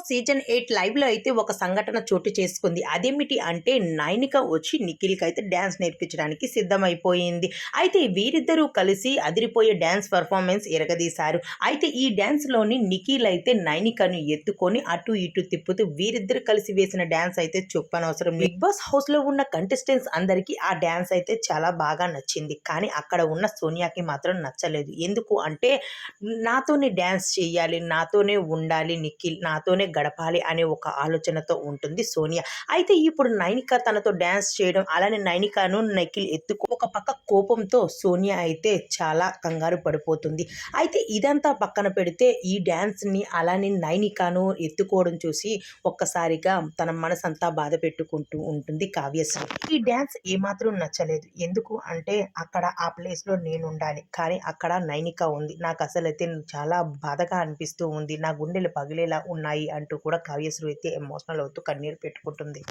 Season 8 లైవ్‌లో అయితే ఒక సంఘటన చోటు చేసుకుంది. అదేమిటి అంటే నైనిక వచ్చి నిఖిల్‌కైతే డాన్స్ నేర్పించడానికి సిద్ధమైపోయింది. అయితే వీరిద్దరూ కలిసి అదిరిపోయే డాన్స్ పెర్ఫార్మన్స్ ఇరగదీశారు. అయితే ఈ డాన్స్‌లోని నిఖిల్ అయితే నైనికను ఎత్తుకొని అటు ఇటు తిప్పుతూ వీరిద్దరూ కలిసి వేసిన డాన్స్ అయితే చెప్పనవసరం లేదు. బిగ్ బాస్ హౌస్‌లో ఉన్న కంటెస్టెంట్స్ అందరికీ ఆ డాన్స్ అయితే చాలా బాగా నచ్చింది. కానీ అక్కడ ఉన్న సోనియాకి మాత్రం నచ్చలేదు. ఎందుకు అంటే నాతోనే డాన్స్ చేయాలి, నాతోనే ఉండాలి నిఖిల్, నాతోనే గడపాలి అనే ఒక ఆలోచనతో ఉంటుంది సోనియా. అయితే ఇప్పుడు నైనిక తనతో డాన్స్ చేయడం, అలానే నైనికను నిఖిల్ ఒక పక్క కోపంతో సోనియా అయితే చాలా కంగారు పడిపోతుంది. అయితే ఇదంతా పక్కన పెడితే ఈ డాన్స్‌ని అలానే నైనికను ఎత్తుకోవడం చూసి ఒక్కసారిగా తన మనసంతా బాధ పెట్టుకుంటూ ఉంటుంది కావ్యశ్రీ. ఈ డాన్స్ ఏమాత్రం నచ్చలేదు. ఎందుకు అంటే అక్కడ ఆ ప్లేస్‌లో నేనుండాలి. కానీ అక్కడ నైనిక ఉంది. నాకసలైతే చాలా బాధగా అనిపిస్తూ ఉంది. నా గుండెలు పగిలేలా ఉన్నాయి అంటూ కూడా కావ్యశ్రీ అయితే ఎమోషనల్ అవుతూ కన్నీరు పెట్టుకుంటుంది.